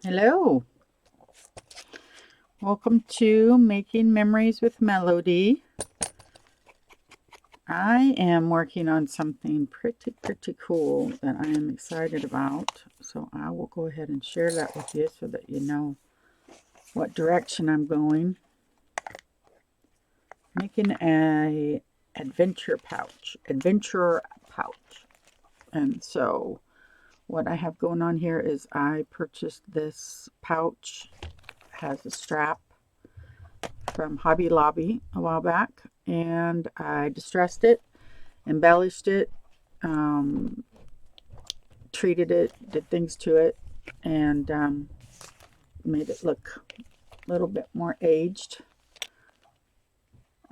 Hello, welcome to Making Memories with Melody. I am working on something pretty cool that I am excited about, so I will go ahead and share that with you so that you know what direction I'm going. Making a adventurer pouch, and so what I have going on here is I purchased this pouch. It has a strap from Hobby Lobby a while back, and I distressed it, embellished it, um, treated it, did things to it, and made it look a little bit more aged.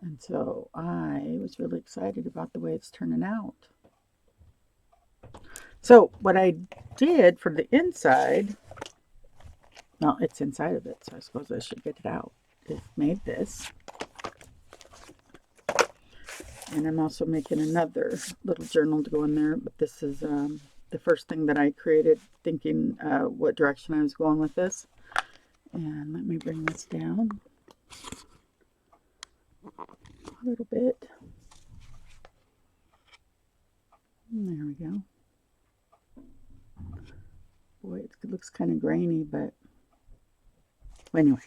And so I was really excited about the way it's turning out. So what I did for the inside, well, it's inside of it, so I suppose I should get it out, is made this. And I'm also making another little journal to go in there, but this is the first thing that I created, thinking what direction I was going with this. And let me bring this down a little bit. And there we go. Boy, it looks kind of grainy, but anyway.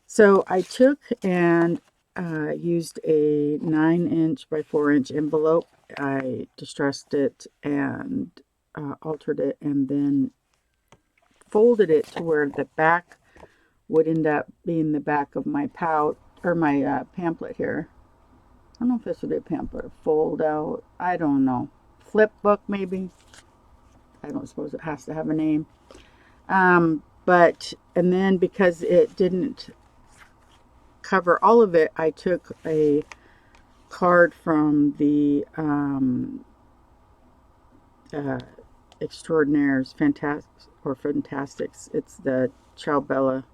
So I took and used a 9-inch by 4-inch envelope. I distressed it and altered it, and then folded it to where the back would end up being the back of my pamphlet here. I don't know if this would be a pamphlet or fold out. I don't know. Flip book maybe. I don't suppose it has to have a name. And then because it didn't cover all of it, I took a card from the Extraordinaires Fantastics. It's the Ciao Bella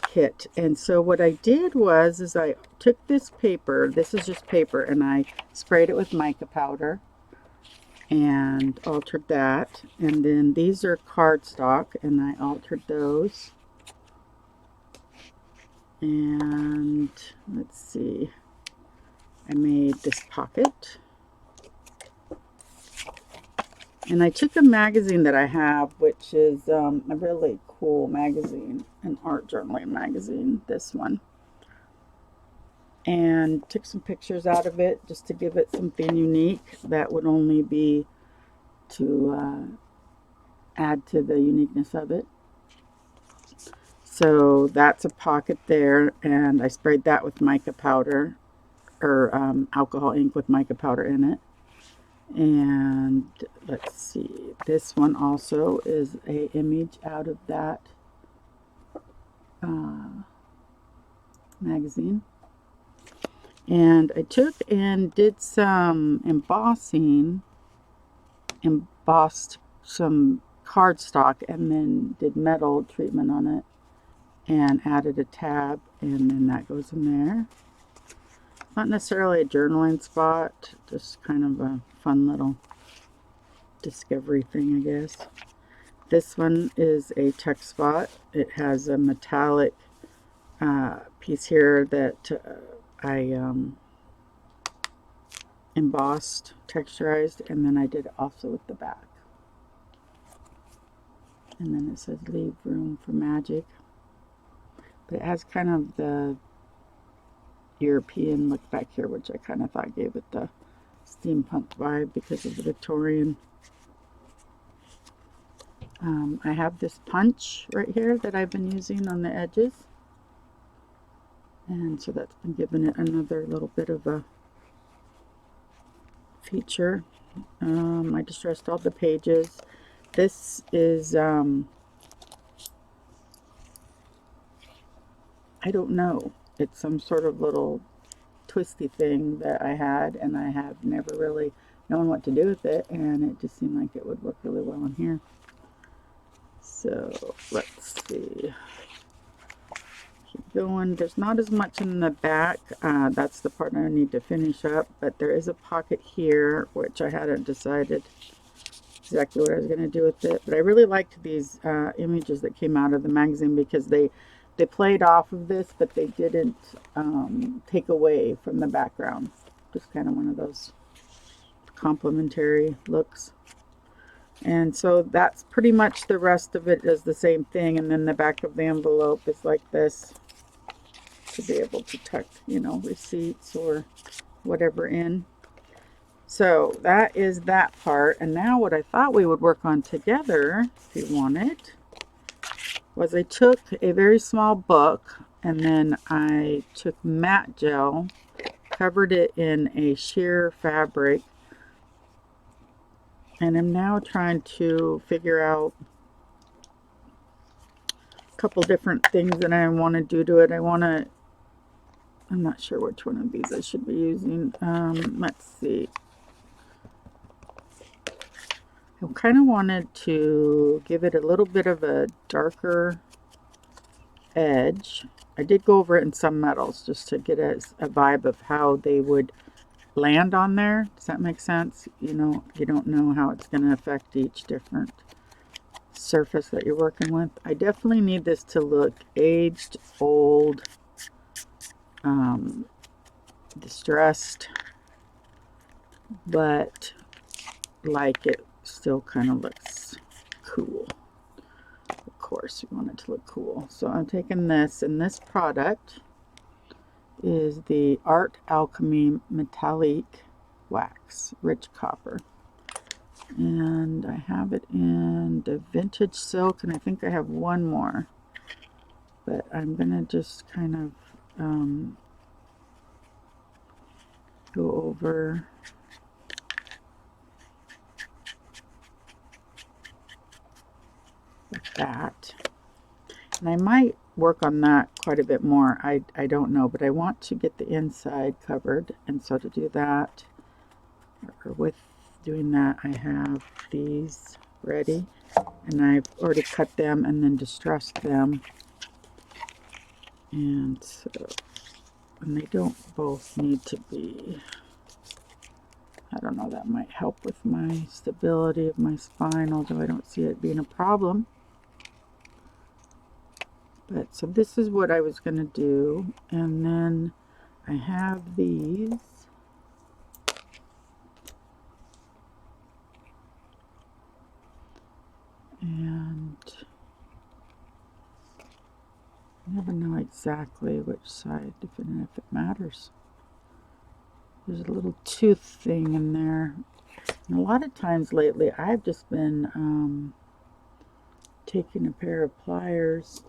kit. And so what I did is I took this paper, this is just paper, and I sprayed it with mica powder and altered that. And then these are cardstock, and I altered those. And let's see, I made this pocket. And I took a magazine that I have, which is a really cool magazine, an art journaling magazine, this one. And took some pictures out of it just to give it something unique that would only be to add to the uniqueness of it. So that's a pocket there, and I sprayed that with mica powder, or alcohol ink with mica powder in it. And let's see, this one also is a image out of that magazine. And I took and did some embossed some cardstock, and then did metal treatment on it and added a tab, and then that goes in there. Not necessarily a journaling spot, just kind of a fun little discovery thing, I guess. This one is a text spot. It has a metallic piece here that I embossed, texturized, and then I did also with the back. And then it says leave room for magic. But it has kind of the European look back here, which I kind of thought gave it the steampunk vibe because of the Victorian. I have this punch right here that I've been using on the edges, and so that's been giving it another little bit of a feature. I distressed all the pages. This is I don't know, it's some sort of little twisty thing that I had, and I have never really known what to do with it, and it just seemed like it would work really well in here. So let's see, keep going. There's not as much in the back. That's the part I need to finish up, but there is a pocket here which I hadn't decided exactly what I was going to do with it. But I really liked these images that came out of the magazine because they played off of this, but they didn't take away from the background. Just kind of one of those complementary looks. And so that's pretty much the rest of it is the same thing. And then the back of the envelope is like this to be able to tuck, you know, receipts or whatever in. So that is that part. And now what I thought we would work on together, if you want it, was I took a very small book and then I took matte gel, covered it in a sheer fabric, and I'm now trying to figure out a couple different things that I want to do to it. I'm not sure which one of these I should be using. Let's see. I kind of wanted to give it a little bit of a darker edge. I did go over it in some metals just to get a vibe of how they would land on there. Does that make sense? You know, you don't know how it's going to affect each different surface that you're working with. I definitely need this to look aged, old, distressed, but like it still kind of looks cool. Of course, we want it to look cool. So I'm taking this, and this product is the Art Alchemy Metallic Wax, Rich Copper. And I have it in the Vintage Silk, and I think I have one more. But I'm going to just kind of go over like that. And I might work on that quite a bit more. I don't know, but I want to get the inside covered. And so to do that, or with doing that, I have these ready. And I've already cut them and then distressed them. And so, and they don't both need to be, I don't know, that might help with my stability of my spine, although I don't see it being a problem. But so this is what I was going to do, and then I have these. And I never know exactly which side, if it matters. There's a little tooth thing in there. And a lot of times lately, I've just been taking a pair of pliers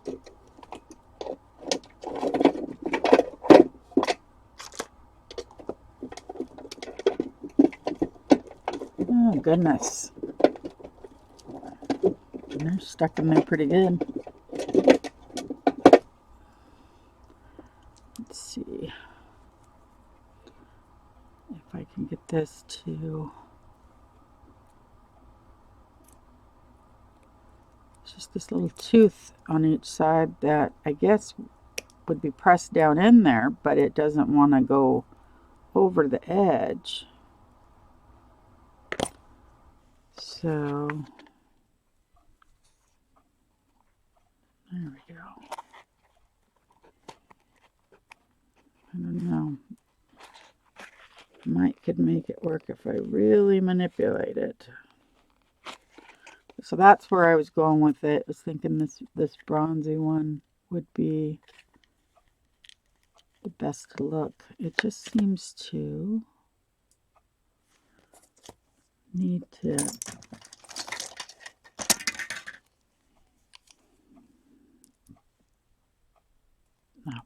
oh goodness, and they're stuck in there pretty good. Let's see if I can get this to, it's just this little tooth on each side that I guess would be pressed down in there, but it doesn't want to go over the edge. So there we go. I don't know. Could make it work if I really manipulate it. So that's where I was going with it. I was thinking this bronzy one would be the best to look. It just seems to need to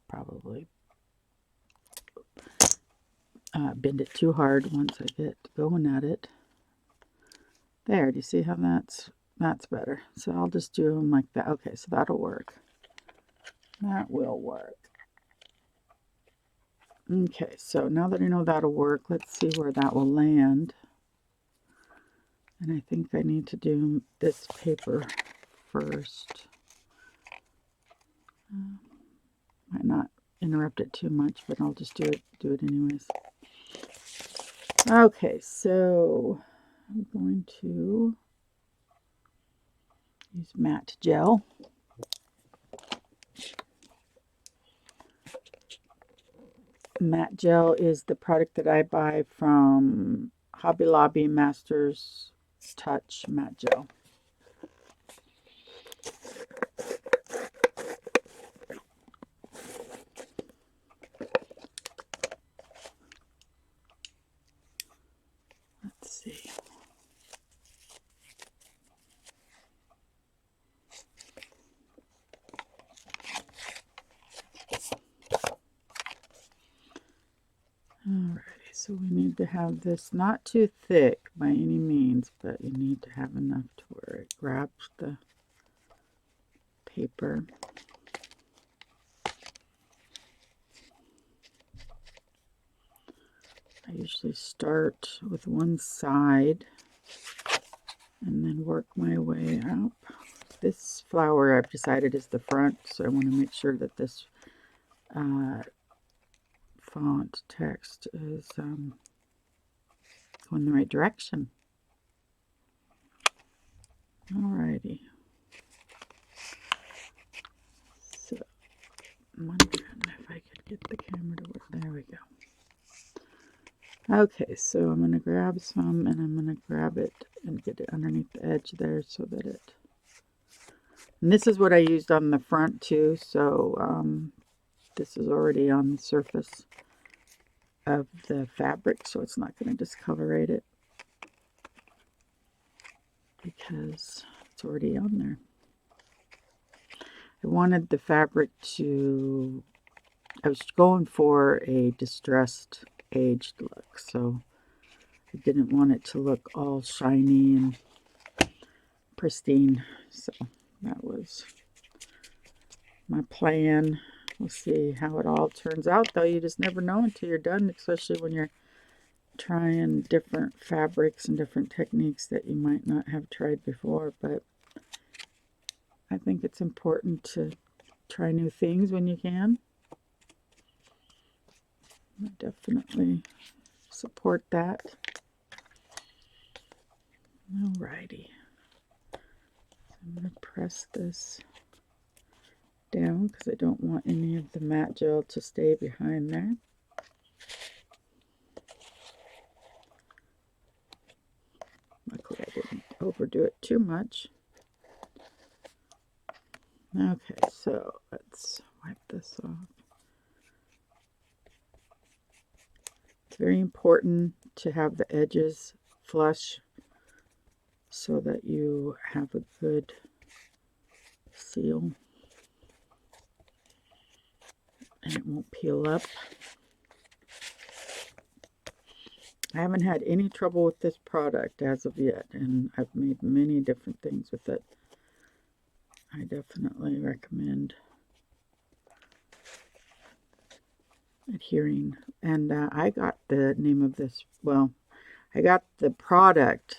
probably bend it too hard once I get going at it. There, do you see how that's better? So I'll just do them like that. Okay, so that'll work. That will work. Okay, so now that I know that'll work, let's see where that will land. And I think I need to do this paper first. Might not interrupt it too much, but I'll just do it anyways. Okay, so I'm going to Use matte gel. Matte gel is the product that I buy from Hobby Lobby. Masters Touch matte gel. Let's see. Alrighty, so we need to have this not too thick by any means, but you need to have enough to where it grabs the paper. I usually start with one side and then work my way up. This flower I've decided is the front, so I want to make sure that this font text is going the right direction. Alrighty. So, I'm wondering if I could get the camera to work. There we go. Okay, so I'm going to grab some and I'm going to grab it and get it underneath the edge there so that it... And this is what I used on the front too, so this is already on the surface of the fabric, so it's not going to discolorate it because it's already on there. I wanted the fabric to... I was going for a distressed, aged look, so I didn't want it to look all shiny and pristine, so that was my plan. We'll see how it all turns out, though. You just never know until you're done, especially when you're trying different fabrics and different techniques that you might not have tried before. But I think it's important to try new things when you can. I definitely support that. Alrighty. I'm going to press this down because I don't want any of the matte gel to stay behind there. Luckily I didn't overdo it too much. Okay, so let's wipe this off. It's very important to have the edges flush so that you have a good seal and it won't peel up. I haven't had any trouble with this product as of yet, and I've made many different things with it. I definitely recommend adhering. And I got the name of this, well, I got the product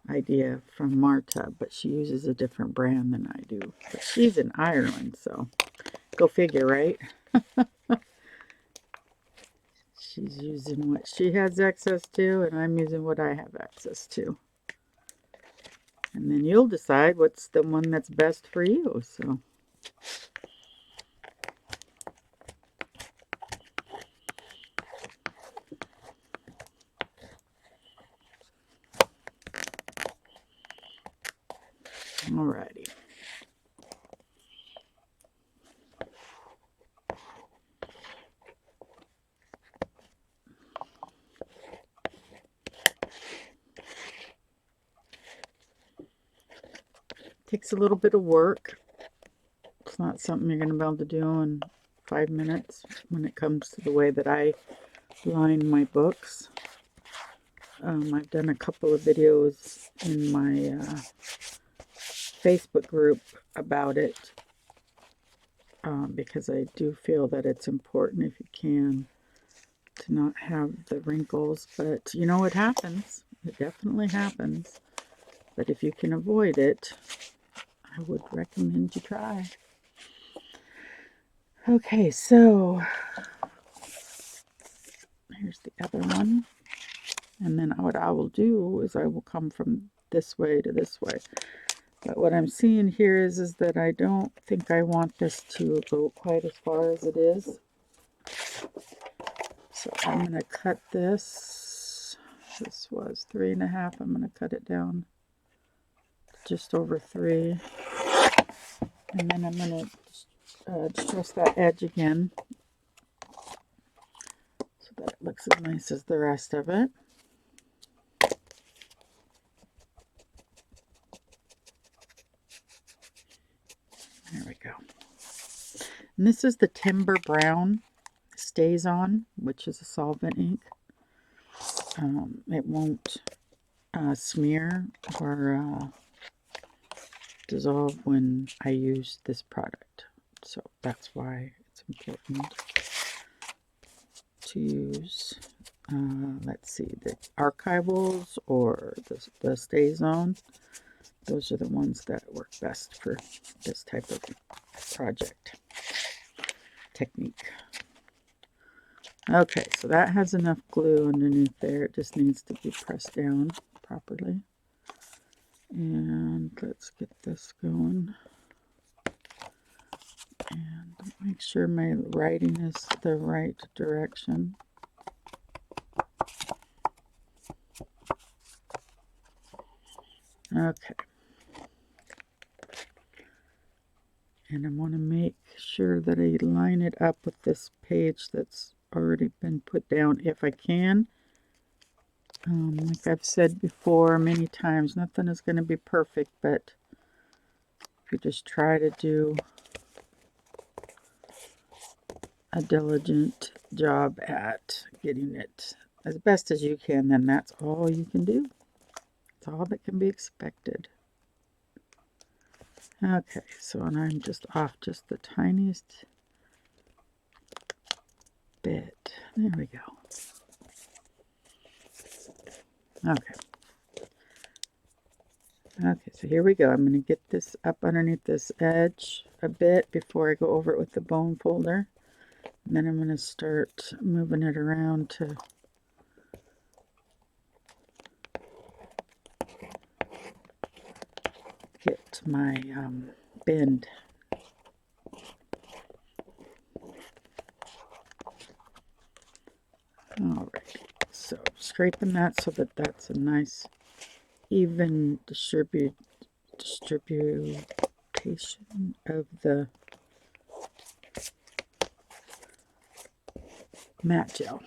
idea from Marta, but she uses a different brand than I do. But she's in Ireland, so go figure, right? She's using what she has access to, and I'm using what I have access to. And then you'll decide what's the one that's best for you, so. Alrighty. Takes a little bit of work. It's not something you're going to be able to do in 5 minutes when it comes to the way that I line my books. I've done a couple of videos in my Facebook group about it because I do feel that it's important, if you can, to not have the wrinkles. But you know, it happens. It definitely happens. But if you can avoid it, I would recommend you try. Okay, so here's the other one. And then what I will do is I will come from this way to this way. But what I'm seeing here is that I don't think I want this to go quite as far as it is. So I'm going to cut this. This was 3.5. I'm going to cut it down to just over 3. And then I'm going to distress that edge again so that it looks as nice as the rest of it. There we go. And this is the Timber Brown Stays On, which is a solvent ink. It won't smear or dissolve when I use this product. So that's why it's important to use, let's see, the archivals or the Stays On. Those are the ones that work best for this type of project technique. Okay, so that has enough glue underneath there. It just needs to be pressed down properly. And let's get this going. And make sure my writing is the right direction. Okay. And I want to make sure that I line it up with this page that's already been put down if I can. Like I've said before many times, nothing is going to be perfect, but if you just try to do a diligent job at getting it as best as you can, then that's all you can do. It's all that can be expected. Okay, so and I'm just off just the tiniest bit. There we go. Okay. Okay, so here we go. I'm going to get this up underneath this edge a bit before I go over it with the bone folder. And then I'm going to start moving it around to get my bend. Alright, so scraping that so that that's a nice even distribution of the matte gel.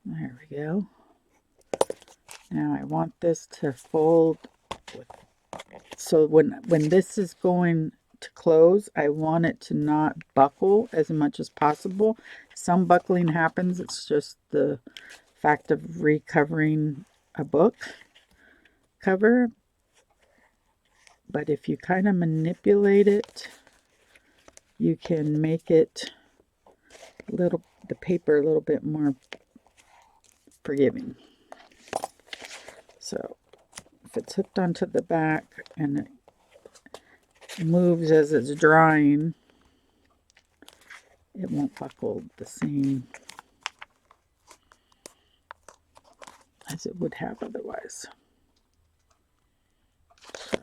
There we go. Now I want this to fold with, so when this is going to close, I want it to not buckle as much as possible. Some buckling happens. It's just the fact of recovering a book cover. But if you kind of manipulate it, you can make it the paper a little bit more forgiving. So if it's hooked onto the back and it moves as it's drying, it won't buckle the same as it would have otherwise. So,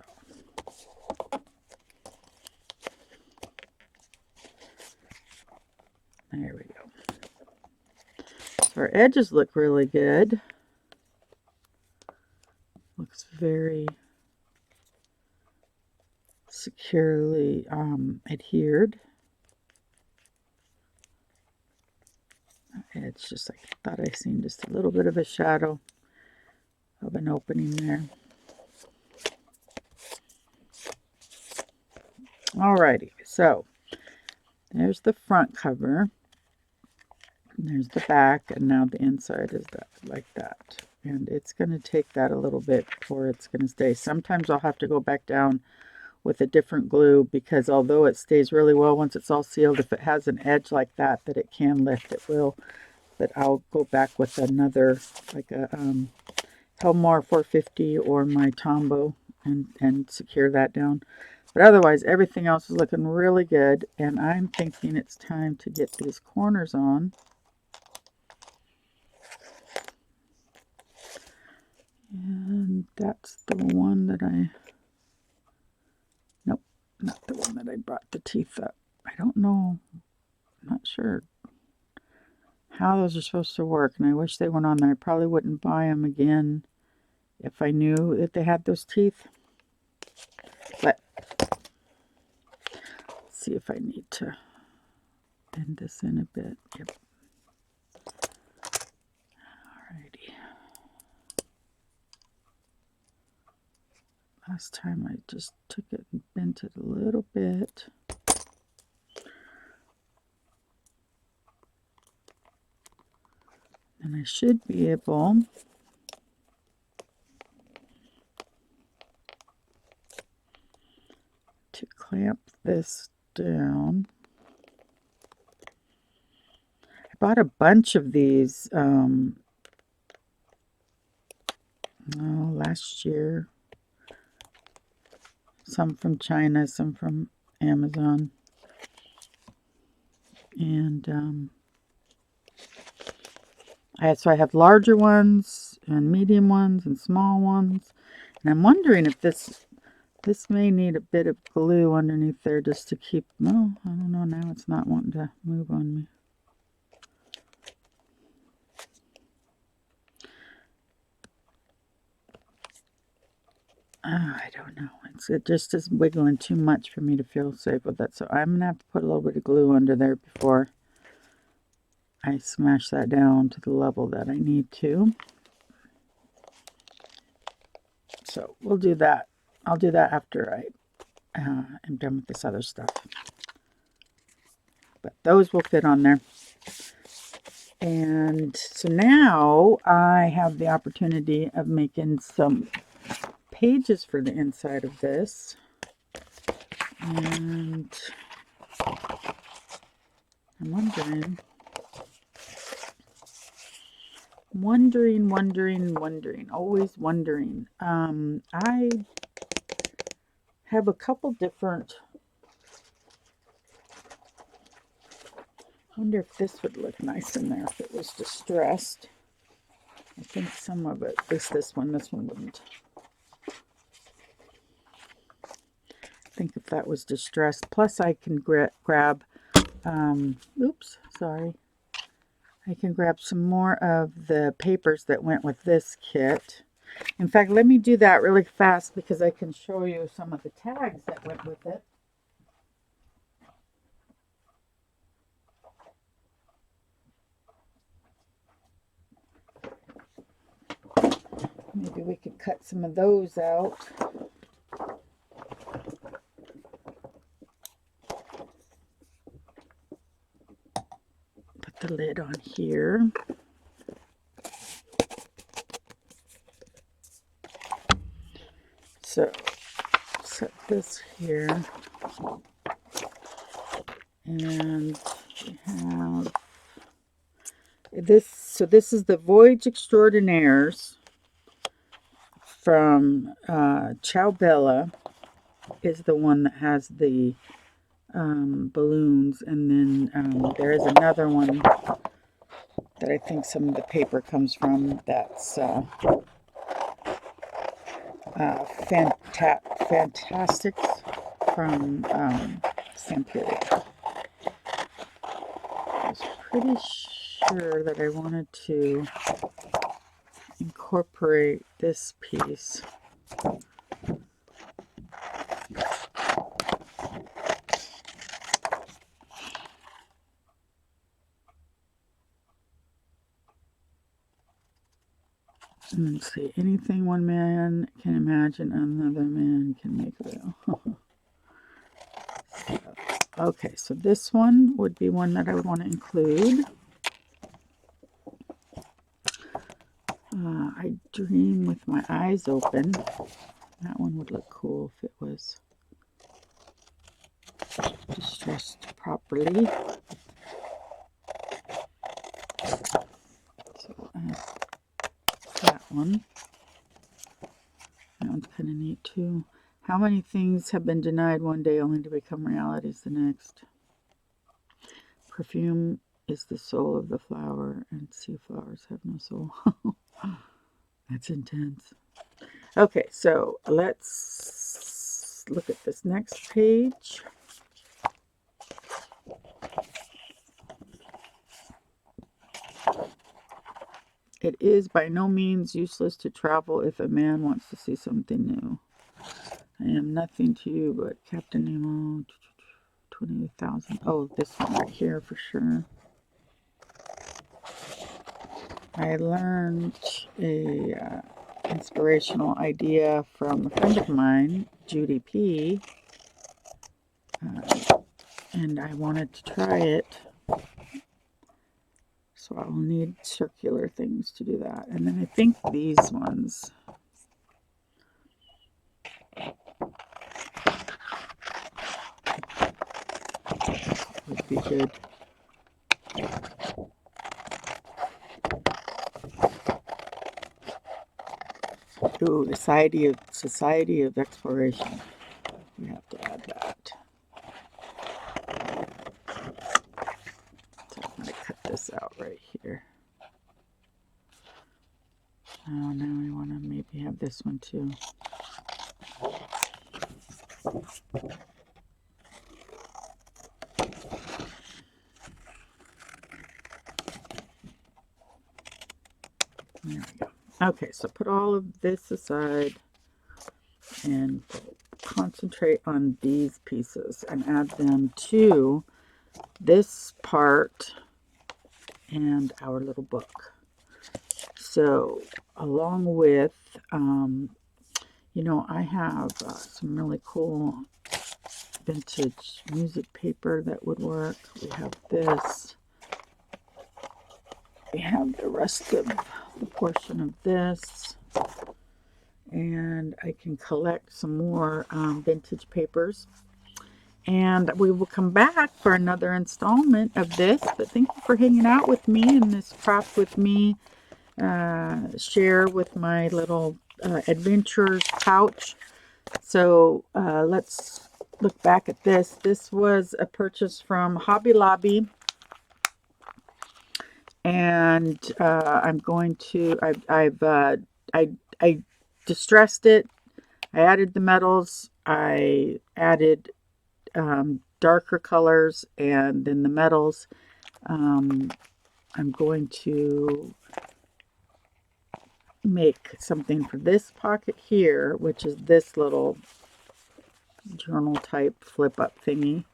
there we go. So our edges look really good. Looks very securely adhered. It's just like I thought I seen just a little bit of a shadow of an opening there. Alrighty, so there's the front cover. There's the back, and now the inside is that like that. And it's going to take that a little bit before it's going to stay. Sometimes I'll have to go back down with a different glue because although it stays really well once it's all sealed, if it has an edge like that it can lift, it will. But I'll go back with another, like a Helmar 450 or my Tombow and secure that down. But otherwise, everything else is looking really good. And I'm thinking it's time to get these corners on. that's the one that nope, not the one that I brought the teeth up. I don't know. I'm not sure how those are supposed to work, and I wish they weren't on there. I probably wouldn't buy them again if I knew that they had those teeth. But let's see if I need to bend this in a bit. Yep. Alrighty. Last time I just took it and bent it a little bit. And I should be able to clamp this down. I bought a bunch of these last year. Some from China, some from Amazon. And so I have larger ones and medium ones and small ones. And I'm wondering if this may need a bit of glue underneath there just to keep, no, I don't know, now it's not wanting to move on me. I don't know. It just is wiggling too much for me to feel safe with it. So I'm going to have to put a little bit of glue under there before I smash that down to the level that I need to. So we'll do that. I'll do that after I am done with this other stuff. But those will fit on there. And so now I have the opportunity of making some pages for the inside of this. And I'm wondering, always wondering. I have a couple different, I wonder if this would look nice in there if it was distressed. I think some of it, at least this one wouldn't. I think if that was distressed, plus I can grab, oops, sorry. I can grab some more of the papers that went with this kit. In fact, let me do that really fast because I can show you some of the tags that went with it. Maybe we could cut some of those out. Put the lid on here. So set this here. And we have this. So this is the Voyage Extraordinaires from Ciao Bella is the one that has the balloons, and then there is another one that I think some of the paper comes from. That's Fantastics from Samperia. I was pretty sure that I wanted to incorporate this piece. Let's see, anything one man can imagine, another man can make real. Okay, so this one would be one that I would want to include. I dream with my eyes open. That one would look cool if it was distressed properly. So that one. That one's kind of neat too. How many things have been denied one day only to become realities the next? Perfume is the soul of the flower, and sea flowers have no soul. That's intense. Okay, so let's look at this next page. It is by no means useless to travel if a man wants to see something new. I am nothing to you but Captain Nemo. 28,000. Oh, this one right here for sure. I learned a inspirational idea from a friend of mine, Judy P. And I wanted to try it. So I'll need circular things to do that. And then I think these ones. Would be good. Ooh, the Society of Exploration. We have to add that. So I'm going to cut this out right here. Oh, now we want to maybe have this one too. There we go. Okay, so put all of this aside and concentrate on these pieces and add them to this part and our little book. So along with, you know, I have some really cool vintage music paper that would work. We have this. We have the rest of the portion of this. And I can collect some more vintage papers. And we will come back for another installment of this. But thank you for hanging out with me in this craft with me. Share with my little adventures pouch. So let's look back at this. This was a purchase from Hobby Lobby. And I'm going to, I distressed it. I added the metals. I added darker colors and then the metals. I'm going to make something for this pocket here, which is this little journal type flip up thingy.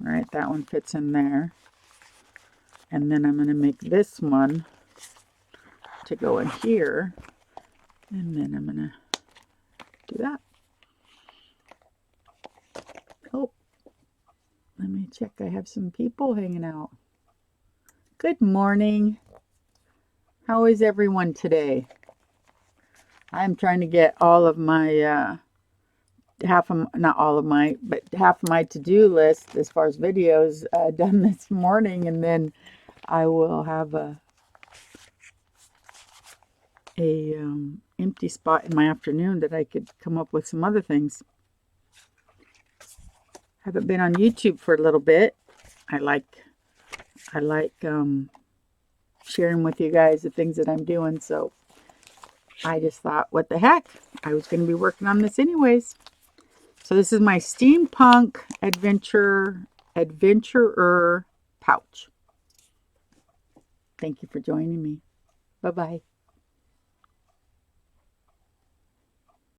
All right, that one fits in there. And then I'm going to make this one to go in here. And then I'm going to do that. Oh, let me check. I have some people hanging out. Good morning. How is everyone today? I'm trying to get all of my, not all of my, but half of my to-do list as far as videos done this morning. And then I will have a empty spot in my afternoon that I could come up with some other things. Haven't been on YouTube for a little bit. I like sharing with you guys the things that I'm doing. So I just thought, what the heck? I was going to be working on this anyways. So this is my Steampunk Adventurer pouch. Thank you for joining me. Bye-bye.